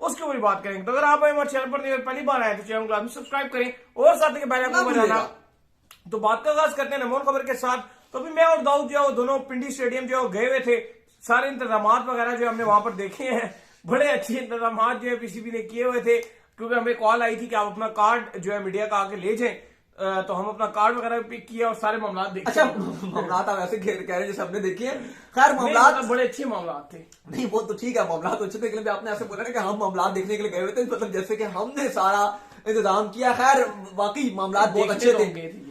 उसके ऊपर बात करेंगे। तो अगर आप हमारे चैनल पर पहली बार आए तो चैनल को सब्सक्राइब करें और साथ ही बेल आइकन को बजाना। तो बात का आगाज करते हैं नमोन खबर के साथ। तो अभी मैं और दाऊद जो है दोनों पिंडी स्टेडियम जो गए हुए थे, सारे इंतजाम वगैरह जो हमने वहां पर देखे हैं, बड़े अच्छे इंतजाम जो है पीसीबी ने किए हुए थे, क्योंकि हमें कॉल आई थी कि आप अपना कार्ड जो है मीडिया का आके ले जाएं। तो हम अपना कार्ड वगैरह पिक किया और सारे मामला देखे। अच्छा, मामला आप ऐसे कह रहे हैं जैसे हमने देखे हैं। खैर मामला मतलब बड़े अच्छे मामला थे। नहीं वो तो ठीक है, मामला तो अच्छे थे, लेकिन आपने ऐसे बोला ना कि हम मामला देखने के लिए गए हुए थे, मतलब जैसे कि हमने सारा इंतजाम किया। खैर वाकई मामला बहुत अच्छे थे।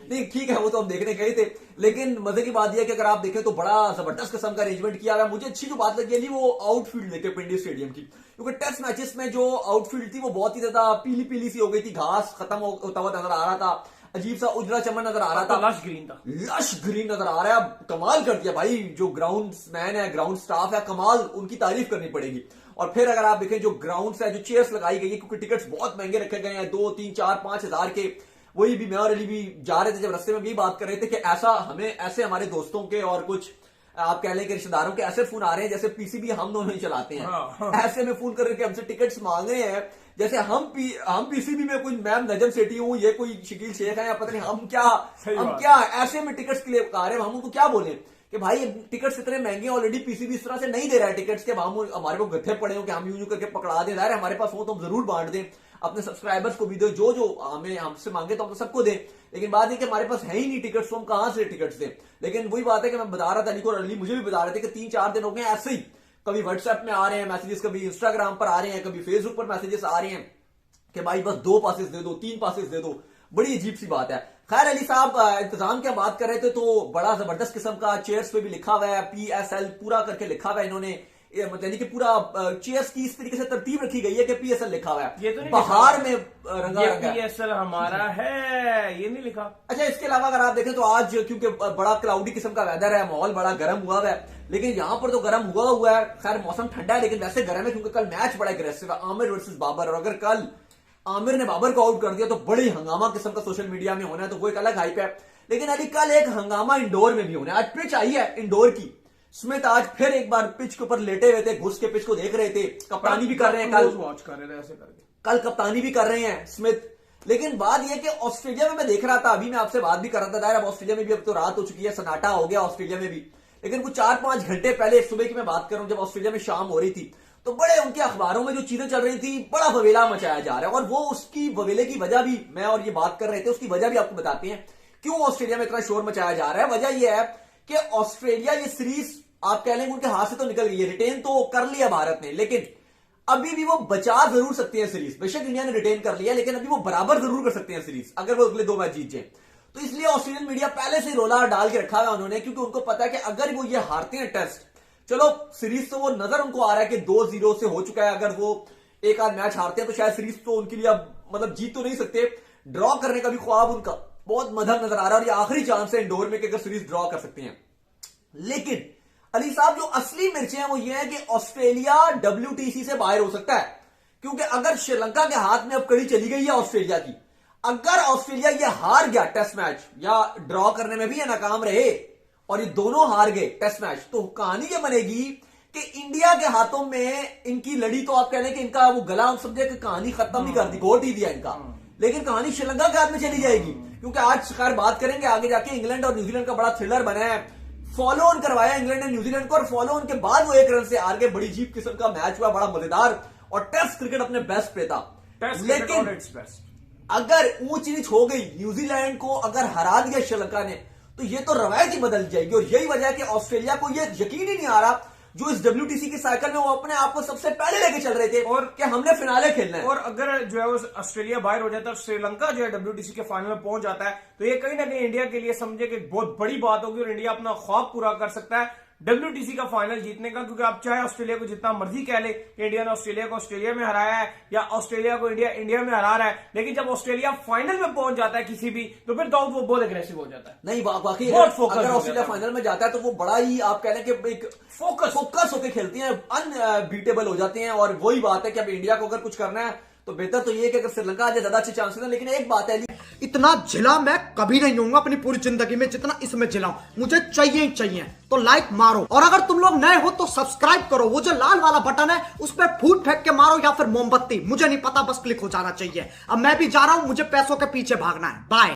नहीं ठीक है, वो तो हम देखने गए थे, लेकिन मजे की बात यह है कि अगर आप देखें तो बड़ा जबरदस्त किस्म का अरेंजमेंट किया हुआ। मुझे अच्छी जो बात लगी थी वो आउटफील्ड देखे पिंडी स्टेडियम की, क्योंकि टेस्ट मैचेस में जो आउटफील्ड थी वो बहुत ही ज्यादा पीली पीली सी हो गई थी, घास खत्म होता हुआ नजर आ रहा था, अजीब सा उजला चमन नजर आ रहा था, लश ग्रीन था, लश ग्रीन नजर आ रहा है। कमाल कर दिया भाई, जो ग्राउंड मैन है, ग्राउंड स्टाफ है, कमाल, उनकी तारीफ करनी पड़ेगी। और फिर अगर आप देखें जो ग्राउंड है, जो चेयर्स लगाई गई है, क्योंकि टिकट्स बहुत महंगे रखे गए हैं, 2, 3, 4, 5 हजार के। वही भी मैं और अली भी जा रहे थे, जब रास्ते में भी बात कर रहे थे कि ऐसा हमें ऐसे हमारे दोस्तों के और कुछ आप कह लें कि रिश्तेदारों के ऐसे फोन आ रहे हैं जैसे पीसीबी हम दोनों ही चलाते हैं। हाँ। ऐसे में फोन कर रहे हमसे टिकट्स मांग रहे हैं जैसे हम पीसीबी में कोई मैम नजम सेठी हूं, ये कोई शकील शेख है या पता नहीं हम क्या ऐसे में टिकट्स के लिए आ रहे हैं। हम उनको क्या बोले कि भाई टिकट्स इतने महंगे, ऑलरेडी पीसीबी इस तरह से नहीं दे रहा है टिकट्स के, हम हमारे को गत्थे पड़े हो कि हम यूं करके पकड़ा दें। हमारे पास हो तो हम जरूर बांट दें, अपने सब्सक्राइबर्स को भी दो, जो हमें हमसे मांगे तो हम तो सबको दें, लेकिन बात है कि हमारे पास है ही नहीं टिकट्स, तो हम कहां से टिकट्स दें। लेकिन वही बात है कि मैं बता रहा था अली को, और अली मुझे भी बता रहे थे कि 3-4 दिन हो गए ऐसे ही, कभी व्हाट्सएप में आ रहे हैं मैसेजेस, कभी इंस्टाग्राम पर आ रहे हैं, कभी फेसबुक पर मैसेजेस आ रहे हैं कि भाई बस 2 पासेस दे दो, 3 पासेस दे दो। बड़ी अजीब सी बात है। खैर अली साहब इंतजाम की बात कर रहे थे तो बड़ा जबरदस्त किस्म का चेयर्स पे भी लिखा हुआ है PSL पूरा करके लिखा हुआ है इन्होंने, यानी कि पूरा चेयर्स की इस तरीके से तरतीब रखी गई है कि PSL लिखा हुआ है। ये तो नहीं बाहर में रंगा PSL हमारा है, ये नहीं लिखा। अच्छा, इसके अलावा अगर आप देखें तो आज क्योंकि बड़ा क्लाउडी किस्म का वेदर है, माहौल बड़ा गर्म हुआ है, लेकिन यहां पर तो गर्म हुआ है। खैर मौसम ठंडा है लेकिन वैसे गर्म है, क्योंकि कल मैच बड़ा अग्रेसिव है, आमिर वर्सेस बाबर। और अगर कल आमिर ने बाबर को आउट कर दिया तो बड़ी हंगामा किस्म का सोशल मीडिया में होना है, तो वो एक अलग हाइप है। लेकिन अली कल एक हंगामा इंडोर में भी होना है। आज पिच आई है इंडोर की, स्मिथ आज फिर एक बार पिच के ऊपर लेटे हुए थे, घुस के पिच को देख रहे थे, कप्तानी भी कर रहे हैं, कल वॉच कर रहे थे ऐसे करके, कल कप्तानी भी कर रहे हैं स्मिथ। लेकिन बात यह कि ऑस्ट्रेलिया में मैं देख रहा था, अभी मैं आपसे बात भी कर रहा था, दायर अब ऑस्ट्रेलिया में भी अब तो रात हो चुकी है, सन्नाटा हो गया ऑस्ट्रेलिया में भी, लेकिन कुछ 4-5 घंटे पहले सुबह की मैं बात कर रहा हूं, जब ऑस्ट्रेलिया में शाम हो रही थी, तो बड़े उनके अखबारों में जो चीजें चल रही थी, बड़ा बवेला मचाया जा रहा है। और वो उसकी बवेले की वजह भी मैं और ये बात कर रहे थे, उसकी वजह भी आपको बताते हैं क्यों ऑस्ट्रेलिया में इतना शोर मचाया जा रहा है। वजह यह है कि ऑस्ट्रेलिया ये सीरीज आप कह लेंगे उनके हाथ से तो निकल गई है, रिटेन तो कर लिया भारत ने, लेकिन अभी भी वो बचा जरूर सकते हैं सीरीज। बेशक इंडिया ने रिटेन कर लिया, लेकिन अभी वो बराबर जरूर कर सकते हैं सीरीज अगर वो अगले 2 मैच जीत जाए। तो इसलिए ऑस्ट्रेलियन मीडिया पहले से रोला डाल के रखा है उन्होंने, क्योंकि उनको पता है कि अगर वो ये हारते हैं टेस्ट, चलो सीरीज तो वो नजर उनको आ रहा है कि 2-0 से हो चुका है, अगर वो एक आध मैच हारते हैं तो शायद सीरीज तो उनके लिए अब मतलब जीत तो नहीं सकते, ड्रॉ करने का भी ख्वाब उनका बहुत मध्यम नजर आ रहा है, और ये आखिरी चांस है इंडोर में कि अगर सीरीज ड्रॉ कर सकते हैं। लेकिन अली साहब जो असली मिर्चें हैं वो ये है कि ऑस्ट्रेलिया WTC से बाहर हो सकता है, क्योंकि अगर श्रीलंका के हाथ में अब कड़ी चली गई है ऑस्ट्रेलिया की, अगर ऑस्ट्रेलिया ये हार गया टेस्ट मैच या ड्रॉ करने में भी ये नाकाम रहे और ये दोनों हार गए टेस्ट मैच, तो कहानी ये बनेगी कि इंडिया के हाथों में इनकी लड़ी, तो आप कह लें कि इनका वो गला हम समझे कि कहानी खत्म नहीं कर दी, घोट ही दिया इनका, लेकिन कहानी श्रीलंका के हाथ में चली जाएगी। क्योंकि आज खैर बात करेंगे आगे जाके, इंग्लैंड और न्यूजीलैंड का बड़ा थ्रिलर बना है, फॉलो ऑन करवाया इंग्लैंड ने न्यूजीलैंड को, और फॉलो ऑन के बाद वो 1 रन से हार गए। बड़ी अजीब किस्म का मैच हुआ, बड़ा मजेदार, और टेस्ट क्रिकेट अपने बेस्ट पे था। लेकिन अगर ऊंच नीच हो गई, न्यूजीलैंड को अगर हरा दिया श्रीलंका ने, तो ये तो रवायत ही बदल जाएगी। और यही वजह है कि ऑस्ट्रेलिया को ये यकीन ही नहीं आ रहा, जो इस WTC की साइकिल में वो अपने आप को सबसे पहले लेके चल रहे थे और कि हमने फिनाले खेलना है। और अगर जो है वो ऑस्ट्रेलिया बाहर हो जाता है, श्रीलंका जो है WTC के फाइनल में पहुंच जाता है, तो ये कहीं ना कहीं इंडिया के लिए समझे कि बहुत बड़ी बात होगी और इंडिया अपना ख्वाब पूरा कर सकता है WTC का फाइनल जीतने का। क्योंकि आप चाहे ऑस्ट्रेलिया को जितना मर्जी कह ले कि इंडिया ने ऑस्ट्रेलिया को ऑस्ट्रेलिया में हराया है या ऑस्ट्रेलिया को इंडिया में हरा रहा है, लेकिन जब ऑस्ट्रेलिया फाइनल में पहुंच जाता है किसी भी, तो फिर दाऊद वो बहुत अग्रेसिव हो जाता है। नहीं बाकी अगर ऑस्ट्रेलिया फाइनल में जाता है तो वो बड़ा ही आप कह लें कि एक फोकस होकर खेलती हैं, अनबीटेबल हो जाते हैं। और वही बात है कि अब इंडिया को अगर कुछ करना है तो बेहतर तो ये है कि अगर श्रीलंका आ जाए ज्यादा अच्छे चांसेस हैं। लेकिन एक बात है, इतना झिला मैं कभी नहीं होऊंगा अपनी पूरी जिंदगी में जितना इसमें झिलाऊं। मुझे चाहिए ही चाहिए। तो लाइक मारो, और अगर तुम लोग नए हो तो सब्सक्राइब करो। वो जो लाल वाला बटन है उस पर फूट फेंक के मारो या फिर मोमबत्ती, मुझे नहीं पता, बस क्लिक हो जाना चाहिए। अब मैं भी जा रहा हूं, मुझे पैसों के पीछे भागना है। बाय।